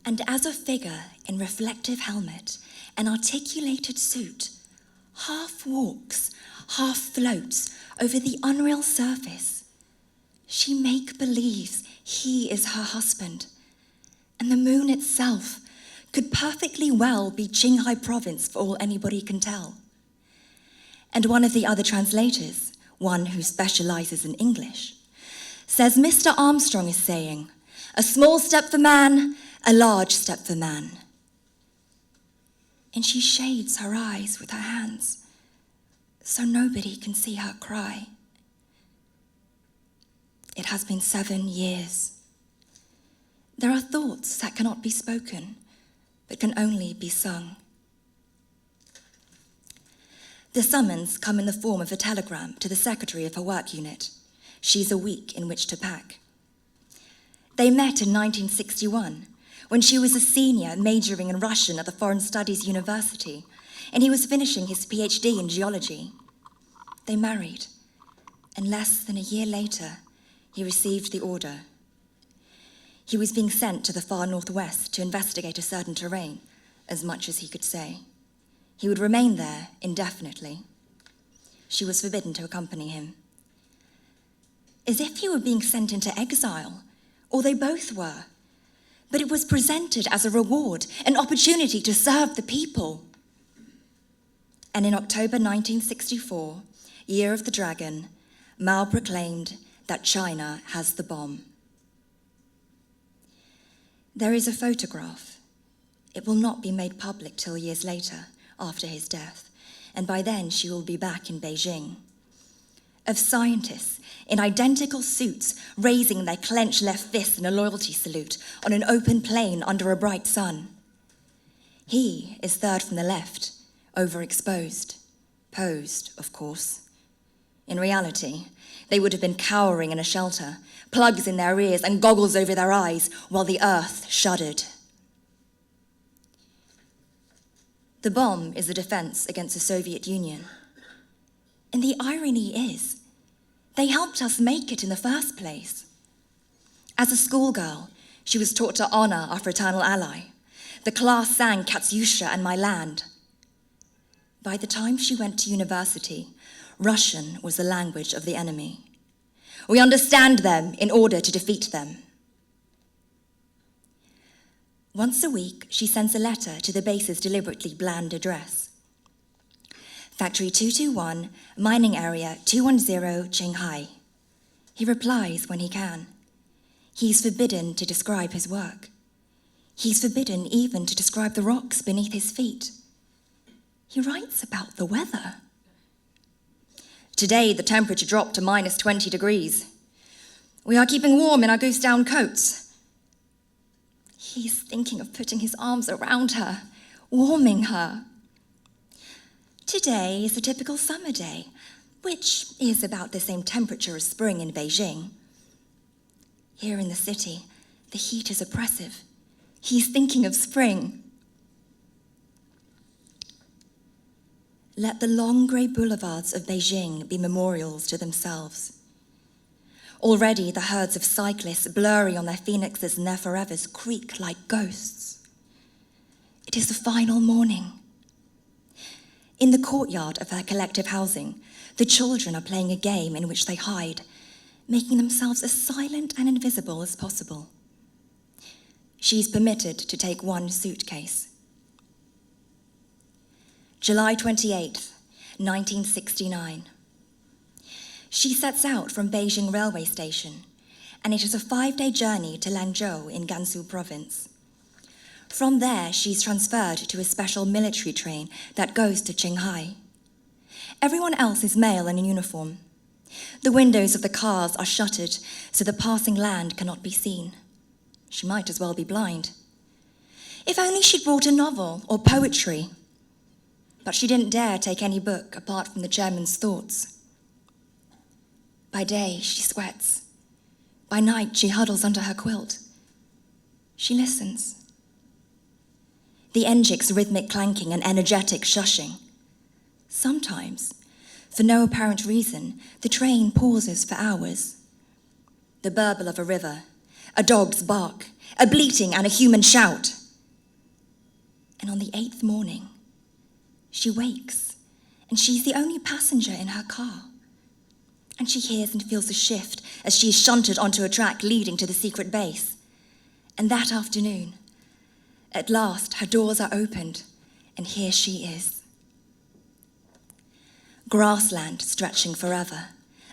And as a figure in reflective helmet and articulated suit half walks, half floats over the unreal surface, she make-believes he is her husband, and the moon itself could perfectly well be Qinghai province for all anybody can tell. And one of the other translators, one who specializes in English, says Mr. Armstrong is saying, "A small step for man, a large step for man." And she shades her eyes with her hands so nobody can see her cry. It has been 7 years. There are thoughts that cannot be spoken, but can only be sung. The summons come in the form of a telegram to the secretary of her work unit. She's a week in which to pack. They met in 1961, when she was a senior majoring in Russian at the Foreign Studies University, and he was finishing his PhD in geology. They married, and less than a year later, he received the order. He was being sent to the far northwest to investigate a certain terrain, as much as he could say. He would remain there indefinitely. She was forbidden to accompany him. As if he were being sent into exile, or they both were. But it was presented as a reward, an opportunity to serve the people. And in October 1964, Year of the Dragon, Mao proclaimed that China has the bomb. There is a photograph. It will not be made public till years later, after his death, and by then she will be back in Beijing, of scientists in identical suits raising their clenched left fists in a loyalty salute on an open plain under a bright sun. He is third from the left, overexposed, posed, of course. In reality, they would have been cowering in a shelter, plugs in their ears and goggles over their eyes, while the earth shuddered. The bomb is a defense against the Soviet Union. And the irony is, they helped us make it in the first place. As a schoolgirl, she was taught to honor our fraternal ally. The class sang Katyusha and My Land. By the time she went to university, Russian was the language of the enemy. We understand them in order to defeat them. Once a week, she sends a letter to the base's deliberately bland address. Factory 221, Mining Area 210, Qinghai. He replies when he can. He's forbidden to describe his work. He's forbidden even to describe the rocks beneath his feet. He writes about the weather. Today, the temperature dropped to minus 20 degrees. We are keeping warm in our goose-down coats. He's thinking of putting his arms around her, warming her. Today is a typical summer day, which is about the same temperature as spring in Beijing. Here in the city, the heat is oppressive. He's thinking of spring. Let the long grey boulevards of Beijing be memorials to themselves. Already the herds of cyclists, blurry on their phoenixes and their forevers, creak like ghosts. It is the final morning. In the courtyard of her collective housing, the children are playing a game in which they hide, making themselves as silent and invisible as possible. She's permitted to take one suitcase. July 28th, 1969. She sets out from Beijing railway station, and it is a 5-day journey to Lanzhou in Gansu province. From there, she's transferred to a special military train that goes to Qinghai. Everyone else is male and in uniform. The windows of the cars are shuttered, so the passing land cannot be seen. She might as well be blind. If only she'd brought a novel or poetry. But she didn't dare take any book apart from the chairman's thoughts. By day, she sweats. By night, she huddles under her quilt. She listens. The enjic's rhythmic clanking and energetic shushing. Sometimes, for no apparent reason, the train pauses for hours. The burble of a river, a dog's bark, a bleating and a human shout. And on the 8th morning, she wakes, and she's the only passenger in her car. And she hears and feels a shift as she is shunted onto a track leading to the secret base. And that afternoon, at last, her doors are opened, and here she is. Grassland stretching forever,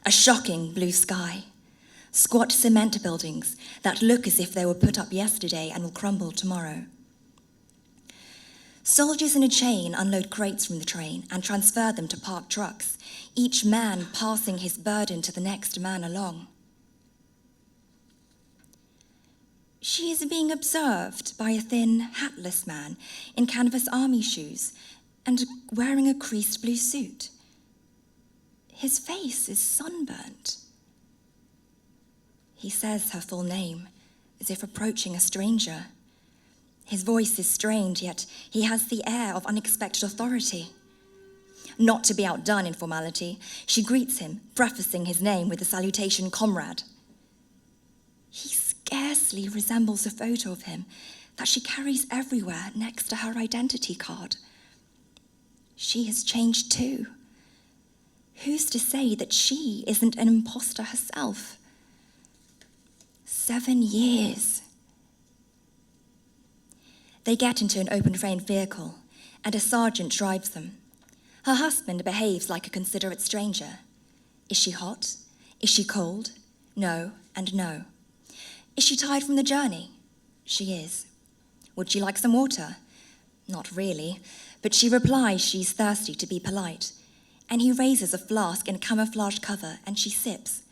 a shocking blue sky, squat cement buildings that look as if they were put up yesterday and will crumble tomorrow. Soldiers in a chain unload crates from the train and transfer them to parked trucks, each man passing his burden to the next man along. She is being observed by a thin, hatless man in canvas army shoes and wearing a creased blue suit. His face is sunburnt. He says her full name, as if approaching a stranger. His voice is strained, yet he has the air of unexpected authority. Not to be outdone in formality, she greets him, prefacing his name with the salutation comrade. He scarcely resembles a photo of him that she carries everywhere next to her identity card. She has changed too. Who's to say that she isn't an imposter herself? 7 years. They get into an open-framed vehicle, and a sergeant drives them. Her husband behaves like a considerate stranger. Is she hot? Is she cold? No and no. Is she tired from the journey? She is. Would she like some water? Not really, but she replies she's thirsty to be polite, and he raises a flask in a camouflage cover and she sips,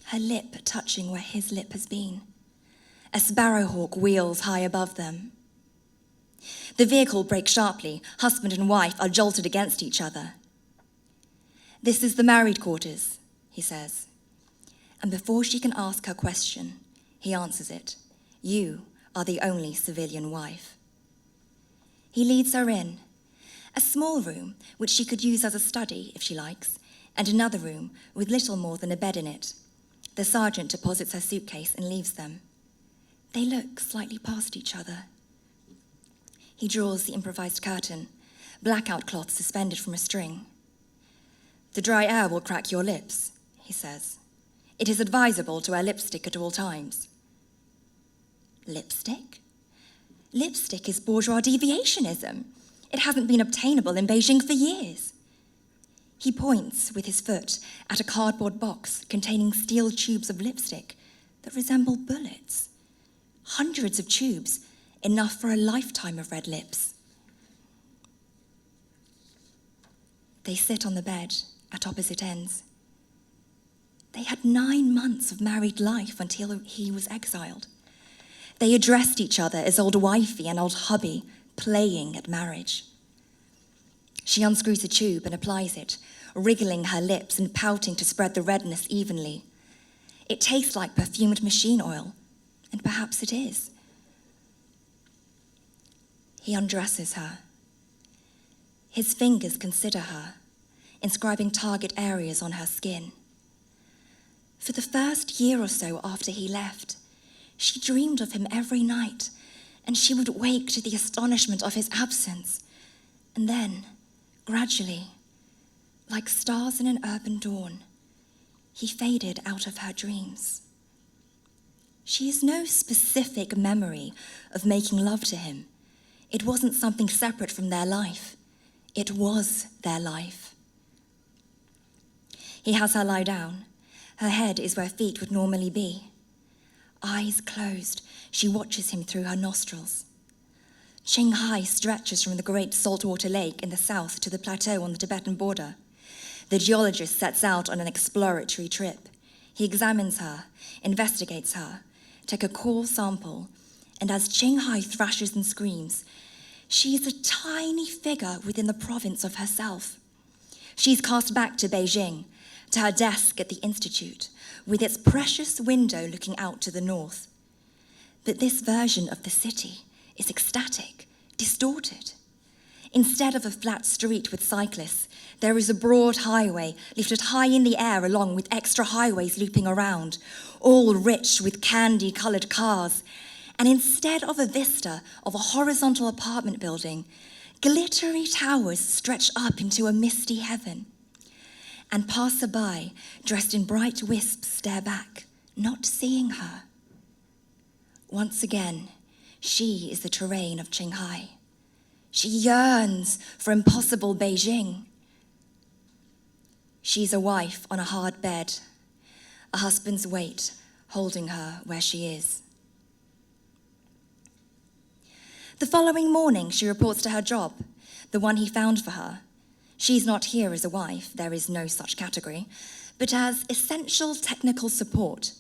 her lip touching where his lip has been. A sparrowhawk wheels high above them. The vehicle brakes sharply. Husband and wife are jolted against each other. "This is the married quarters," he says. And before she can ask her question, he answers it. "You are the only civilian wife." He leads her in. A small room, which she could use as a study if she likes, and another room with little more than a bed in it. The sergeant deposits her suitcase and leaves them. They look slightly past each other. He draws the improvised curtain, blackout cloth suspended from a string. "The dry air will crack your lips," he says. "It is advisable to wear lipstick at all times." Lipstick? Lipstick is bourgeois deviationism. It hasn't been obtainable in Beijing for years. He points with his foot at a cardboard box containing steel tubes of lipstick that resemble bullets. Hundreds of tubes, enough for a lifetime of red lips. They sit on the bed at opposite ends. They had 9 months of married life until he was exiled. They addressed each other as old wifey and old hubby, playing at marriage. She unscrews a tube and applies it, wriggling her lips and pouting to spread the redness evenly. It tastes like perfumed machine oil, and perhaps it is. He undresses her. His fingers consider her, inscribing target areas on her skin. For the first year or so after he left, she dreamed of him every night, and she would wake to the astonishment of his absence. And then, gradually, like stars in an urban dawn, he faded out of her dreams. She has no specific memory of making love to him. It wasn't something separate from their life. It was their life. He has her lie down. Her head is where feet would normally be. Eyes closed, she watches him through her nostrils. Qinghai stretches from the great saltwater lake in the south to the plateau on the Tibetan border. The geologist sets out on an exploratory trip. He examines her, investigates her, takes a core sample, and as Qinghai thrashes and screams, she is a tiny figure within the province of herself. She's cast back to Beijing, to her desk at the institute, with its precious window looking out to the north. But this version of the city is ecstatic, distorted. Instead of a flat street with cyclists, there is a broad highway lifted high in the air along with extra highways looping around, all rich with candy-coloured cars, and instead of a vista of a horizontal apartment building, glittery towers stretch up into a misty heaven. And passer-by, dressed in bright wisps, stare back, not seeing her. Once again, she is the terrain of Qinghai. She yearns for impossible Beijing. She's a wife on a hard bed, a husband's weight holding her where she is. The following morning, she reports to her job, the one he found for her. She's not here as a wife, there is no such category, but as essential technical support.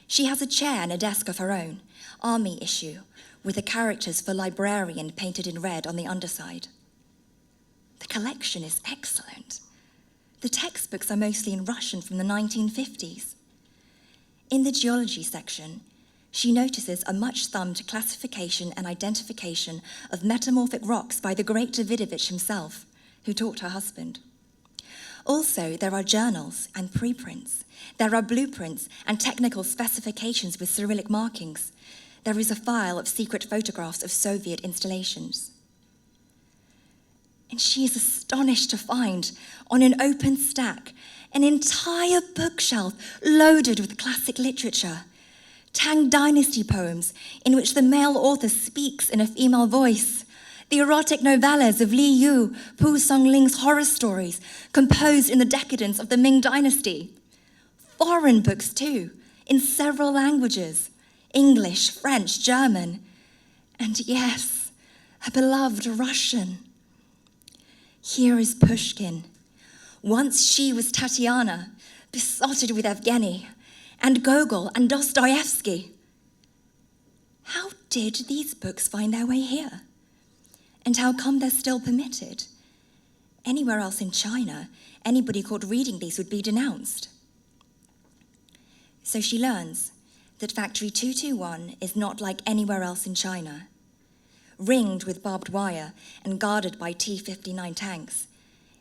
She has a chair and a desk of her own, army issue, with the characters for librarian painted in red on the underside. The collection is excellent. The textbooks are mostly in Russian from the 1950s. In the geology section, she notices a much-thumbed classification and identification of metamorphic rocks by the great Davidovich himself, who taught her husband. Also, there are journals and preprints. There are blueprints and technical specifications with Cyrillic markings. There is a file of secret photographs of Soviet installations. And she is astonished to find, on an open stack, an entire bookshelf loaded with classic literature, Tang Dynasty poems in which the male author speaks in a female voice, the erotic novellas of Li Yu, Pu Songling's horror stories, composed in the decadence of the Ming Dynasty. Foreign books too, in several languages, English, French, German, and yes, her beloved Russian. Here is Pushkin. Once she was Tatiana, besotted with Evgeny, and Gogol and Dostoevsky. How did these books find their way here? And how come they're still permitted? Anywhere else in China, anybody caught reading these would be denounced. So she learns that Factory 221 is not like anywhere else in China. Ringed with barbed wire and guarded by T-59 tanks,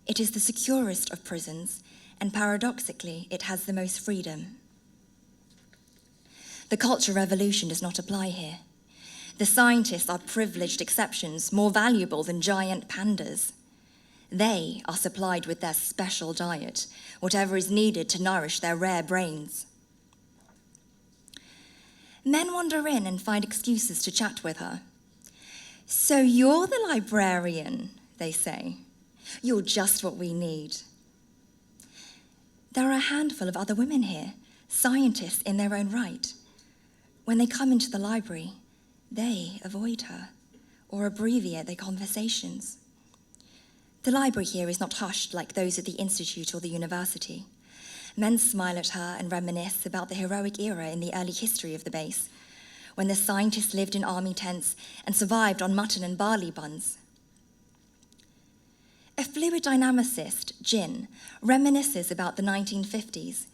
it is the securest of prisons, and paradoxically, it has the most freedom. The Culture Revolution does not apply here. The scientists are privileged exceptions, more valuable than giant pandas. They are supplied with their special diet, whatever is needed to nourish their rare brains. Men wander in and find excuses to chat with her. "So you're the librarian," they say. "You're just what we need." There are a handful of other women here, scientists in their own right. When they come into the library, they avoid her or abbreviate their conversations. The library here is not hushed like those at the institute or the university. Men smile at her and reminisce about the heroic era in the early history of the base, when the scientists lived in army tents and survived on mutton and barley buns. A fluid dynamicist, Jin, reminisces about the 1950s,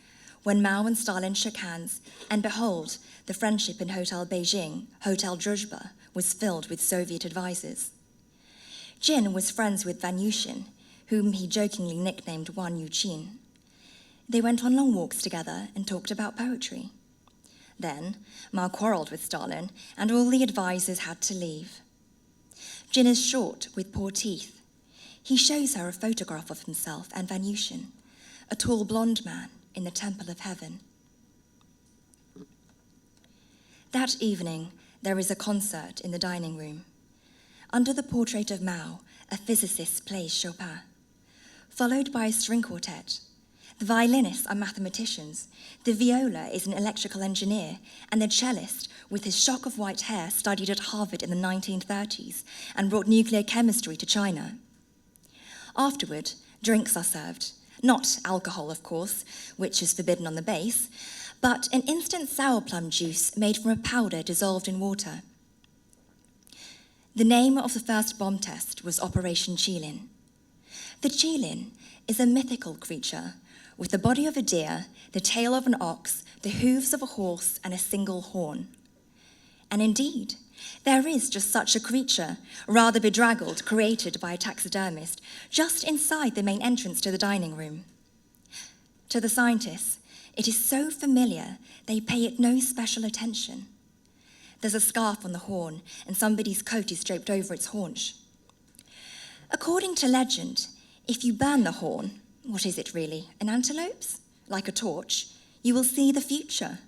when Mao and Stalin shook hands, and behold, the friendship in Hotel Beijing, Hotel Druzhba, was filled with Soviet advisors. Jin was friends with Vanyushin, whom he jokingly nicknamed Wan Yuqin. They went on long walks together and talked about poetry. Then, Mao quarreled with Stalin, and all the advisors had to leave. Jin is short, with poor teeth. He shows her a photograph of himself and Vanyushin, a tall blonde man in the Temple of Heaven. That evening, there is a concert in the dining room. Under the portrait of Mao, a physicist plays Chopin, followed by a string quartet. The violinists are mathematicians, the viola is an electrical engineer, and the cellist, with his shock of white hair, studied at Harvard in the 1930s and brought nuclear chemistry to China. Afterward, drinks are served. Not alcohol, of course, which is forbidden on the base, but an instant sour plum juice made from a powder dissolved in water. The name of the first bomb test was Operation Qilin. The Qilin is a mythical creature with the body of a deer, the tail of an ox, the hooves of a horse, and a single horn. And indeed, there is just such a creature, rather bedraggled, created by a taxidermist, just inside the main entrance to the dining room. To the scientists, it is so familiar they pay it no special attention. There's a scarf on the horn, and somebody's coat is draped over its haunch. According to legend, if you burn the horn, what is it really, an antelope's? Like a torch, you will see the future.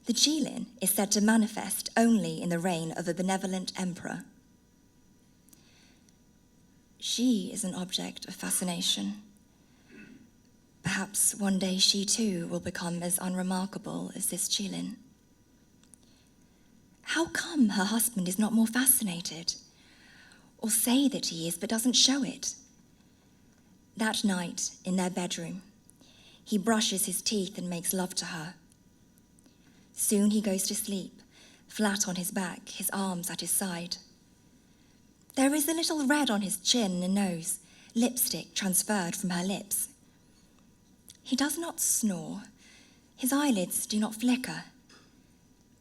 The Jilin is said to manifest only in the reign of a benevolent emperor. She is an object of fascination. Perhaps one day she too will become as unremarkable as this Jilin. How come her husband is not more fascinated? Or say that he is, but doesn't show it? That night, in their bedroom, he brushes his teeth and makes love to her. Soon he goes to sleep, flat on his back, his arms at his side. There is a little red on his chin and nose, lipstick transferred from her lips. He does not snore. His eyelids do not flicker.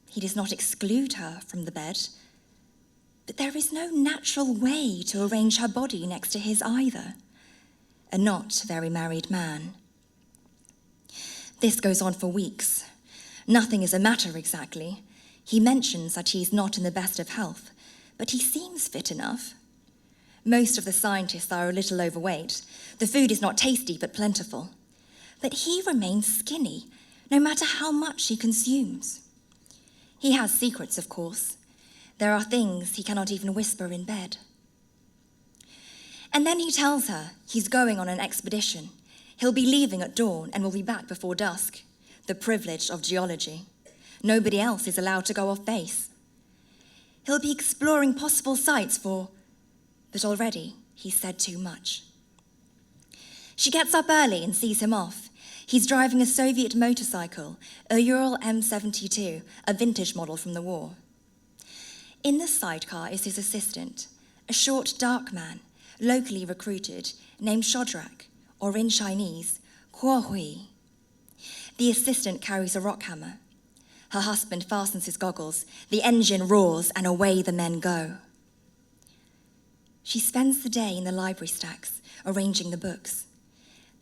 He does not exclude her from the bed, but there is no natural way to arrange her body next to his either. A not very married man. This goes on for weeks. Nothing is the matter exactly. He mentions that he's not in the best of health, but he seems fit enough. Most of the scientists are a little overweight. The food is not tasty but plentiful. But he remains skinny, no matter how much he consumes. He has secrets, of course. There are things he cannot even whisper in bed. And then he tells her he's going on an expedition. He'll be leaving at dawn and will be back before dusk. The privilege of geology. Nobody else is allowed to go off base. He'll be exploring possible sites but already he's said too much. She gets up early and sees him off. He's driving a Soviet motorcycle, a Ural M72, a vintage model from the war. In the sidecar is his assistant, a short, dark man, locally recruited, named Shodrak, or in Chinese, Kuo Hui. The assistant carries a rock hammer. Her husband fastens his goggles, the engine roars, and away the men go. She spends the day in the library stacks, arranging the books.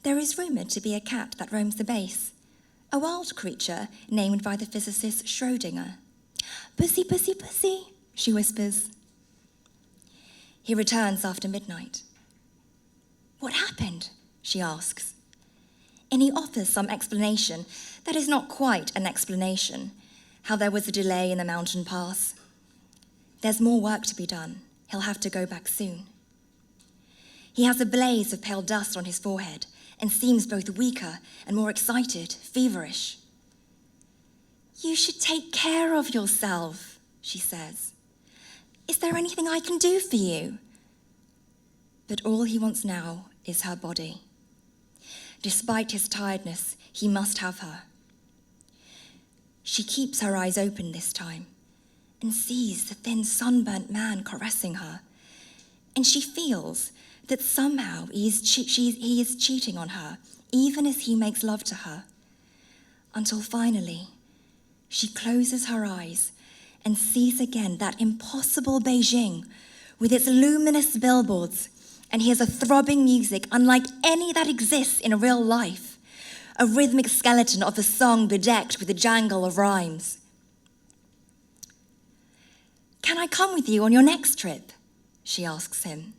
There is rumoured to be a cat that roams the base, a wild creature named by the physicist Schrödinger. "Pussy, pussy, pussy," she whispers. He returns after midnight. "What happened?" she asks. And he offers some explanation that is not quite an explanation, how there was a delay in the mountain pass. There's more work to be done. He'll have to go back soon. He has a blaze of pale dust on his forehead and seems both weaker and more excited, feverish. "You should take care of yourself," she says. "Is there anything I can do for you?" But all he wants now is her body. Despite his tiredness, he must have her. She keeps her eyes open this time and sees the thin, sunburnt man caressing her, and she feels that somehow he is cheating on her, even as he makes love to her, until finally she closes her eyes and sees again that impossible Beijing with its luminous billboards, and hears a throbbing music unlike any that exists in real life, a rhythmic skeleton of a song bedecked with a jangle of rhymes. "Can I come with you on your next trip?" she asks him.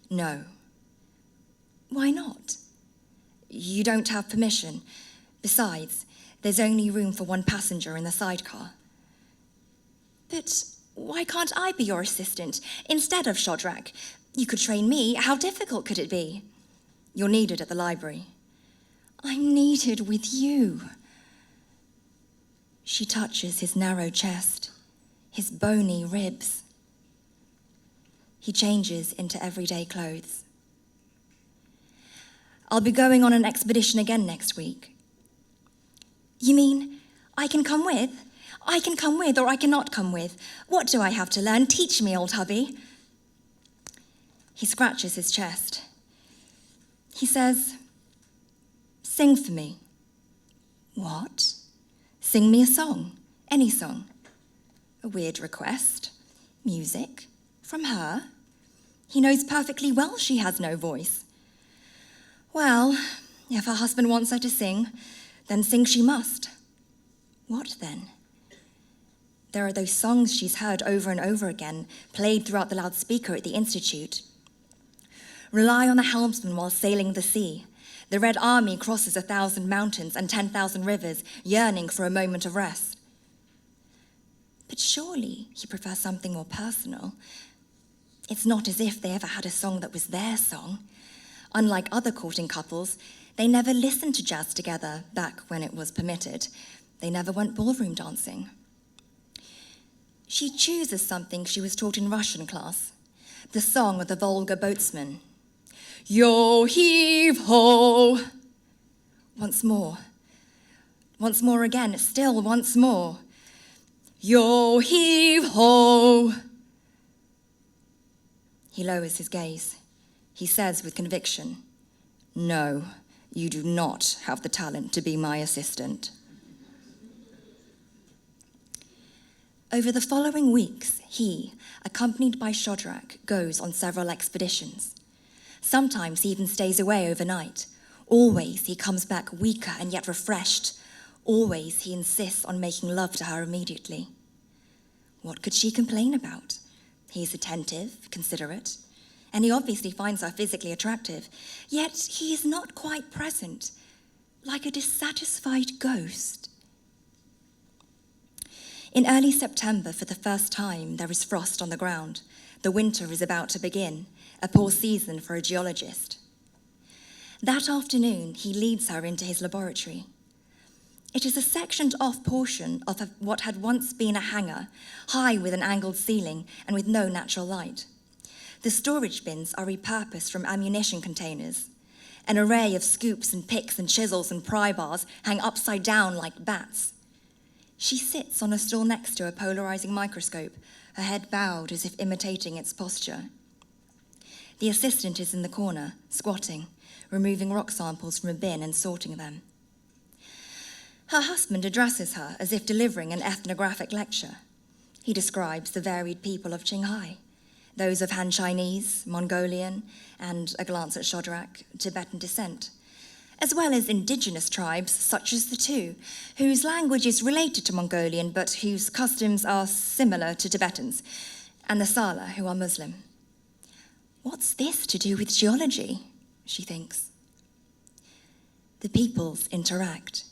"No." "Why not?" "You don't have permission. Besides, there's only room for one passenger in the sidecar." "But why can't I be your assistant instead of Shodrak? You could train me. How difficult could it be?" "You're needed at the library." "I'm needed with you." She touches his narrow chest, his bony ribs. He changes into everyday clothes. "I'll be going on an expedition again next week." "You mean I can come with? I can come with or I cannot come with. What do I have to learn? Teach me, old hubby." He scratches his chest. He says, "Sing for me." "What?" "Sing me a song, any song." A weird request. Music from her. He knows perfectly well she has no voice. Well, if her husband wants her to sing, then sing she must. What then? There are those songs she's heard over and over again, played throughout the loudspeaker at the Institute. Rely on the helmsman while sailing the sea. The Red Army crosses 1,000 mountains and 10,000 rivers, yearning for a moment of rest. But surely he prefers something more personal. It's not as if they ever had a song that was their song. Unlike other courting couples, they never listened to jazz together back when it was permitted. They never went ballroom dancing. She chooses something she was taught in Russian class, the song of the Volga boatsman. Yo heave ho! Once more again, still once more. Yo heave ho! He lowers his gaze. He says with conviction, "No, you do not have the talent to be my assistant." Over the following weeks, he, accompanied by Shadrach, goes on several expeditions. Sometimes he even stays away overnight. Always he comes back weaker and yet refreshed. Always he insists on making love to her immediately. What could she complain about? He is attentive, considerate, and he obviously finds her physically attractive. Yet he is not quite present, like a dissatisfied ghost. In early September, for the first time, there is frost on the ground. The winter is about to begin, a poor season for a geologist. That afternoon, he leads her into his laboratory. It is a sectioned-off portion of what had once been a hangar, high with an angled ceiling and with no natural light. The storage bins are repurposed from ammunition containers. An array of scoops and picks and chisels and pry bars hang upside down like bats. She sits on a stool next to a polarizing microscope, her head bowed as if imitating its posture. The assistant is in the corner, squatting, removing rock samples from a bin and sorting them. Her husband addresses her as if delivering an ethnographic lecture. He describes the varied people of Qinghai, those of Han Chinese, Mongolian, and, a glance at Shadrach, Tibetan descent, as well as indigenous tribes such as the two, whose language is related to Mongolian but whose customs are similar to Tibetans, and the Sala, who are Muslim. What's this to do with geology? She thinks. The peoples interact.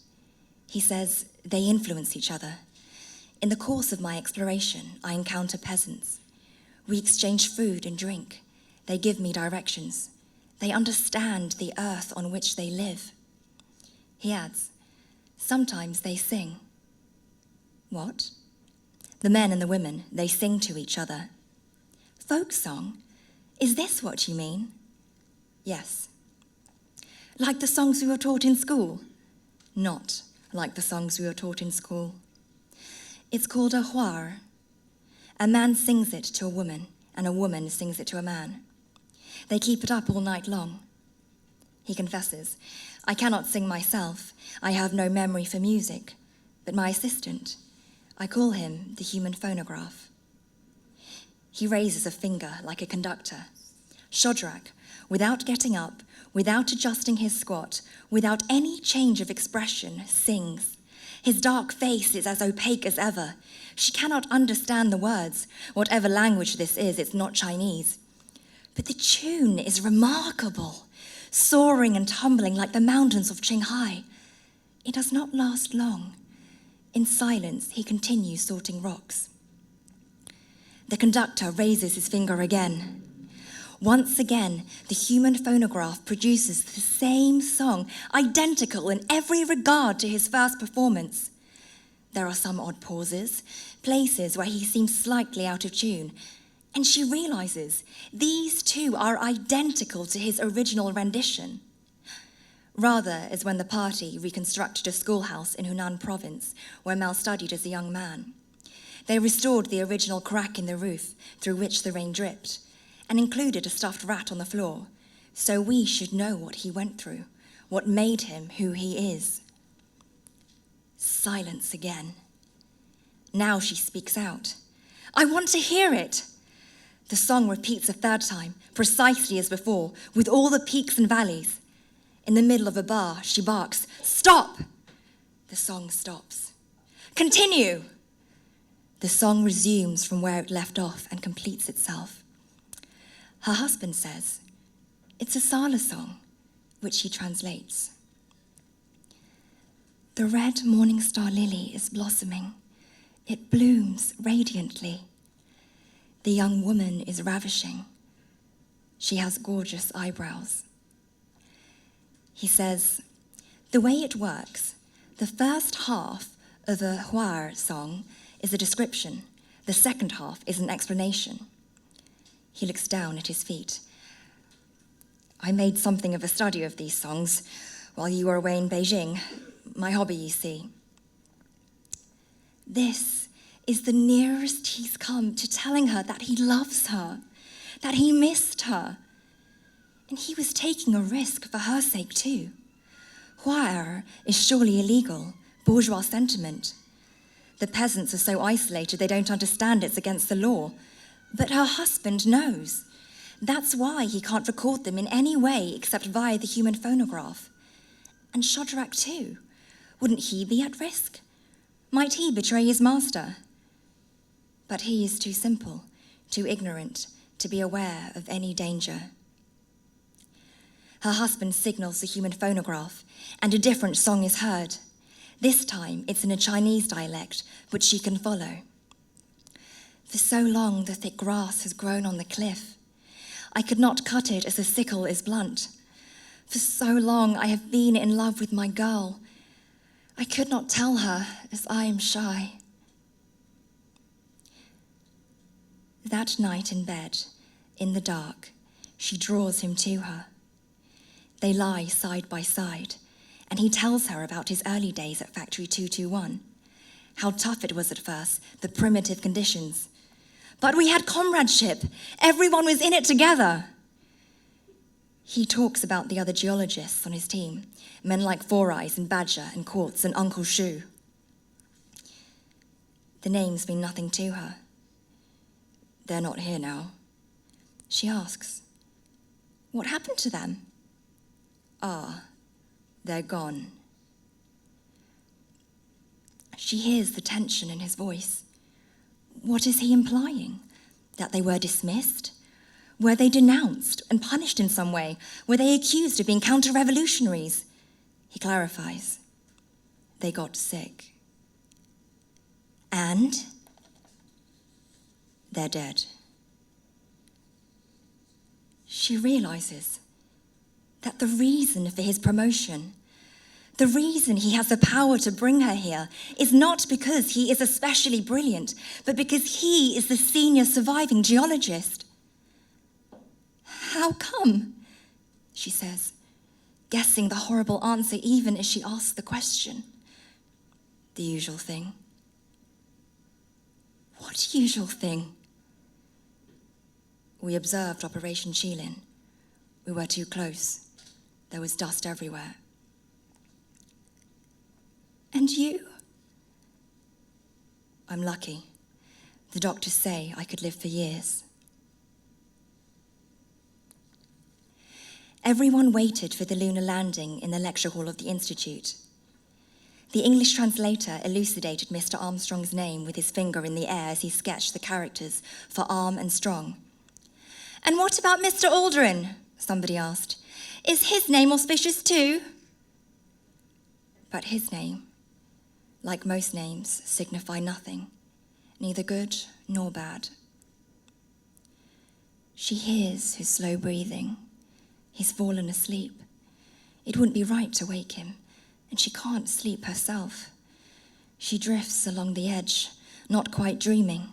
He says they influence each other. In the course of my exploration, I encounter peasants. We exchange food and drink. They give me directions. They understand the earth on which they live. He adds, sometimes they sing. What? The men and the women, they sing to each other. Folk song? Is this what you mean? Yes. Like the songs we were taught in school? Not like the songs we were taught in school. It's called a huar. A man sings it to a woman, and a woman sings it to a man. They keep it up all night long. He confesses, I cannot sing myself. I have no memory for music. But my assistant, I call him the human phonograph. He raises a finger like a conductor. Shadrach, without getting up, without adjusting his squat, without any change of expression, sings. His dark face is as opaque as ever. She cannot understand the words. Whatever language this is, it's not Chinese. But the tune is remarkable, soaring and tumbling like the mountains of Qinghai. It does not last long. In silence, he continues sorting rocks. The conductor raises his finger again. Once again, the human phonograph produces the same song, identical in every regard to his first performance. There are some odd pauses, places where he seems slightly out of tune, and she realizes these two are identical to his original rendition. Rather as when the party reconstructed a schoolhouse in Hunan province where Mel studied as a young man. They restored the original crack in the roof through which the rain dripped, and included a stuffed rat on the floor, so we should know what he went through, what made him who he is. Silence again. Now she speaks out. I want to hear it. The song repeats a third time, precisely as before, with all the peaks and valleys. In the middle of a bar, she barks, Stop! The song stops. Continue! The song resumes from where it left off and completes itself. Her husband says, "It's a Sala song," which he translates. The red morning star lily is blossoming. It blooms radiantly. The young woman is ravishing. She has gorgeous eyebrows. He says, the way it works, the first half of a Huar song is a description. The second half is an explanation. He looks down at his feet. I made something of a study of these songs while you were away in Beijing. My hobby, you see. This is the nearest he's come to telling her that he loves her, that he missed her. And he was taking a risk for her sake too. Huar is surely illegal, bourgeois sentiment. The peasants are so isolated they don't understand it's against the law. But her husband knows. That's why he can't record them in any way except via the human phonograph. And Shadrach too. Wouldn't he be at risk? Might he betray his master? But he is too simple, too ignorant to be aware of any danger. Her husband signals the human phonograph, and a different song is heard. This time it's in a Chinese dialect, which she can follow. For so long the thick grass has grown on the cliff. I could not cut it as a sickle is blunt. For so long I have been in love with my girl. I could not tell her, as I am shy. That night in bed, in the dark, she draws him to her. They lie side by side, and he tells her about his early days at Factory 221, how tough it was at first, the primitive conditions. But we had comradeship. Everyone was in it together. He talks about the other geologists on his team, men like Four Eyes and Badger and Quartz and Uncle Shu. The names mean nothing to her. They're not here now. She asks, what happened to them? Ah, they're gone. She hears the tension in his voice. What is he implying? That they were dismissed? Were they denounced and punished in some way? Were they accused of being counter-revolutionaries? He clarifies. They got sick. And they're dead. She realizes that the reason for his promotion, the reason he has the power to bring her here, is not because he is especially brilliant, but because he is the senior surviving geologist. How come? She says, guessing the horrible answer even as she asks the question. The usual thing. What usual thing? We observed Operation Shilin. We were too close. There was dust everywhere. And you? I'm lucky. The doctors say I could live for years. Everyone waited for the lunar landing in the lecture hall of the Institute. The English translator elucidated Mr. Armstrong's name with his finger in the air as he sketched the characters for Arm and Strong. And what about Mr. Aldrin? Somebody asked. Is his name auspicious too? But his name, like most names, signify nothing, neither good nor bad. She hears his slow breathing. He's fallen asleep. It wouldn't be right to wake him, and she can't sleep herself. She drifts along the edge, not quite dreaming.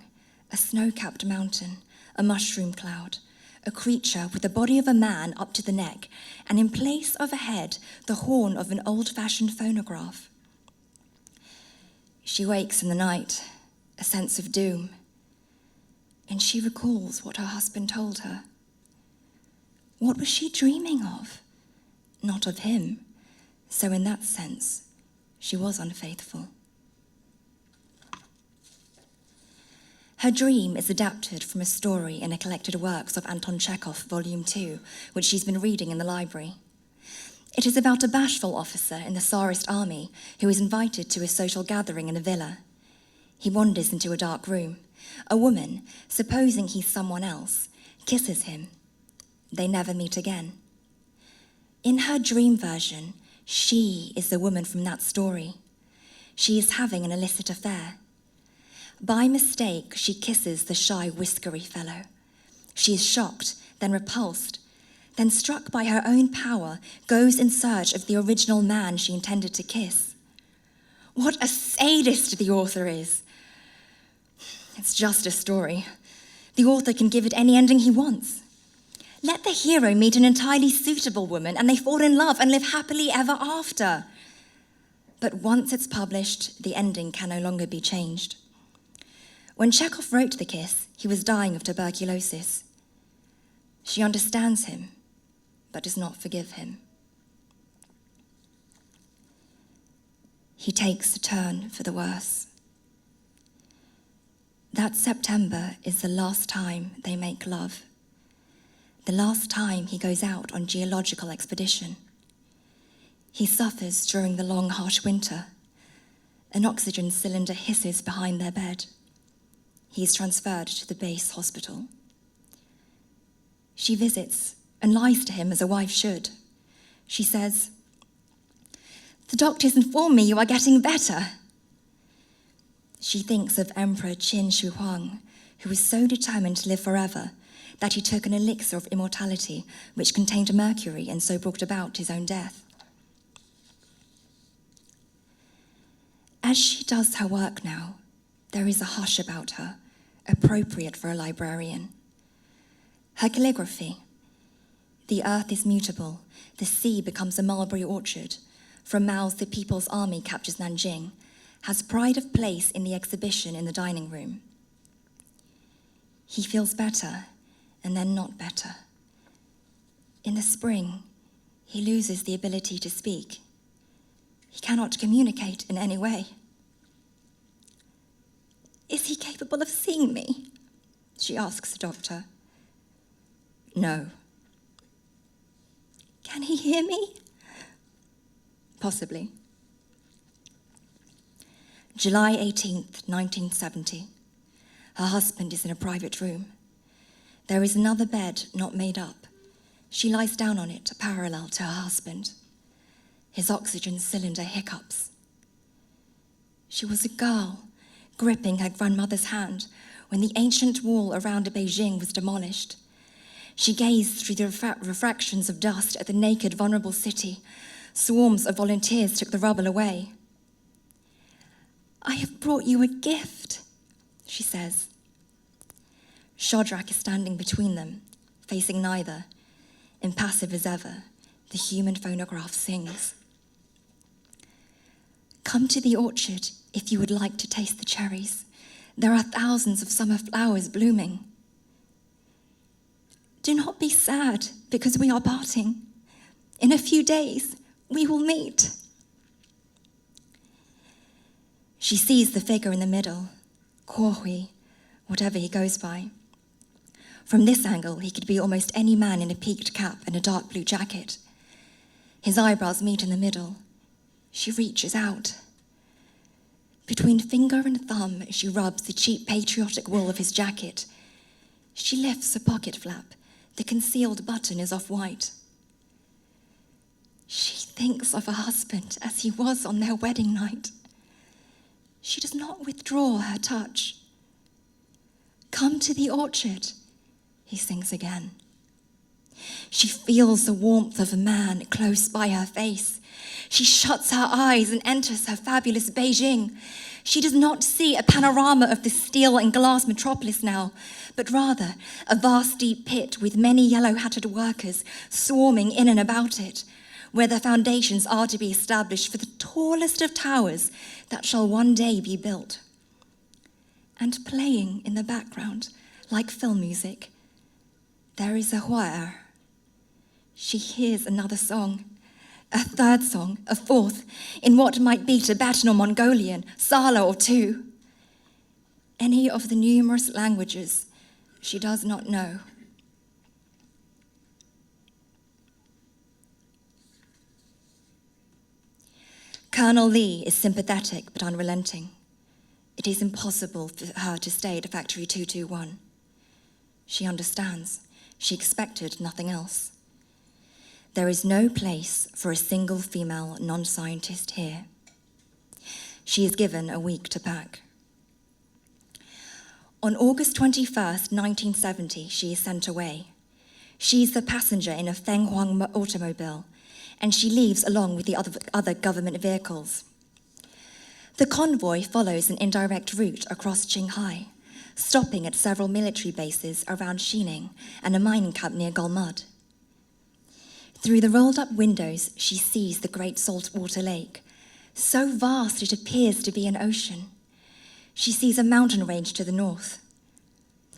A snow-capped mountain, a mushroom cloud, a creature with the body of a man up to the neck, and in place overhead, the horn of an old-fashioned phonograph. She wakes in the night, a sense of doom, and she recalls what her husband told her. What was she dreaming of? Not of him. So in that sense, she was unfaithful. Her dream is adapted from a story in a collected works of Anton Chekhov, Volume 2, which she's been reading in the library. It is about a bashful officer in the Tsarist army who is invited to a social gathering in a villa. He wanders into a dark room. A woman, supposing he's someone else, kisses him. They never meet again. In her dream version, she is the woman from that story. She is having an illicit affair. By mistake, she kisses the shy, whiskery fellow. She is shocked, then repulsed, then struck by her own power, goes in search of the original man she intended to kiss. What a sadist the author is. It's just a story. The author can give it any ending he wants. Let the hero meet an entirely suitable woman and they fall in love and live happily ever after. But once it's published, the ending can no longer be changed. When Chekhov wrote The Kiss, he was dying of tuberculosis. She understands him, but does not forgive him. He takes a turn for the worse. That September is the last time they make love. The last time he goes out on geological expedition. He suffers during the long, harsh winter. An oxygen cylinder hisses behind their bed. He is transferred to the base hospital. She visits and lies to him as a wife should. She says, "The doctors inform me you are getting better." She thinks of Emperor Qin Shi Huang, who was so determined to live forever that he took an elixir of immortality which contained mercury and so brought about his own death. As she does her work now, there is a hush about her, appropriate for a librarian. Her calligraphy: "The earth is mutable, the sea becomes a mulberry orchard, from Mao's The People's Army captures Nanjing," has pride of place in the exhibition in the dining room. He feels better, and then not better. In the spring, he loses the ability to speak. He cannot communicate in any way. "Is he capable of seeing me?" she asks the doctor. "No." "Can he hear me?" "Possibly." July 18th, 1970. Her husband is in a private room. There is another bed not made up. She lies down on it, parallel to her husband. His oxygen cylinder hiccups. She was a girl, gripping her grandmother's hand when the ancient wall around Beijing was demolished. She gazed through the refractions of dust at the naked, vulnerable city. Swarms of volunteers took the rubble away. "I have brought you a gift," she says. Shadrach is standing between them, facing neither. Impassive as ever, the human phonograph sings. "Come to the orchard if you would like to taste the cherries. There are thousands of summer flowers blooming. Do not be sad because we are parting. In a few days, we will meet." She sees the figure in the middle, Kuohui, whatever he goes by. From this angle, he could be almost any man in a peaked cap and a dark blue jacket. His eyebrows meet in the middle. She reaches out. Between finger and thumb, she rubs the cheap patriotic wool of his jacket. She lifts a pocket flap. The concealed button is off-white. She thinks of her husband as he was on their wedding night. She does not withdraw her touch. "Come to the orchard," he sings again. She feels the warmth of a man close by her face. She shuts her eyes and enters her fabulous Beijing. She does not see a panorama of the steel and glass metropolis now, but rather a vast deep pit with many yellow-hatted workers swarming in and about it, where the foundations are to be established for the tallest of towers that shall one day be built. And playing in the background, like film music, there is a choir. She hears another song, a third song, a fourth, in what might be Tibetan or Mongolian, Sala or two. Any of the numerous languages she does not know. Colonel Lee is sympathetic but unrelenting. It is impossible for her to stay at Factory 221. She understands. She expected nothing else. There is no place for a single female non-scientist here. She is given a week to pack. On August 21st, 1970, she is sent away. She is the passenger in a Feng Huang automobile, and she leaves along with the other government vehicles. The convoy follows an indirect route across Qinghai, stopping at several military bases around Xining and a mining camp near Golmud. Through the rolled-up windows, she sees the great saltwater lake, so vast it appears to be an ocean. She sees a mountain range to the north.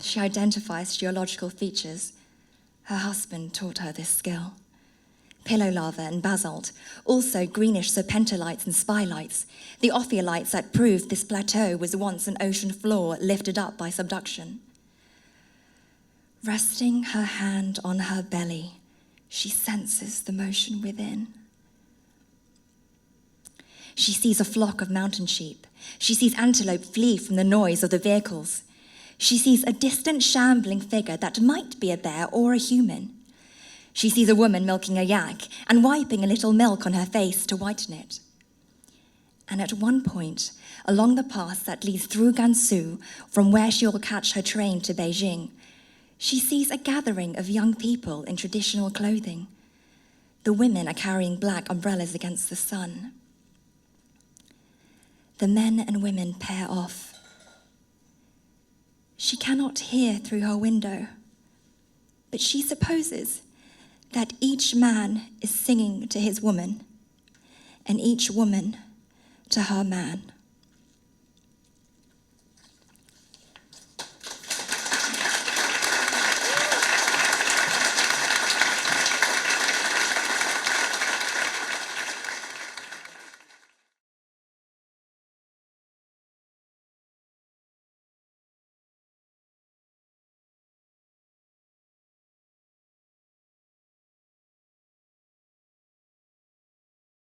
She identifies geological features. Her husband taught her this skill. Pillow lava and basalt, also greenish serpentolites and spilites, the ophiolites that proved this plateau was once an ocean floor lifted up by subduction. Resting her hand on her belly, she senses the motion within. She sees a flock of mountain sheep. She sees antelope flee from the noise of the vehicles. She sees a distant shambling figure that might be a bear or a human. She sees a woman milking a yak and wiping a little milk on her face to whiten it. And at one point, along the path that leads through Gansu, from where she will catch her train to Beijing, she sees a gathering of young people in traditional clothing. The women are carrying black umbrellas against the sun. The men and women pair off. She cannot hear through her window, but she supposes that each man is singing to his woman, and each woman to her man.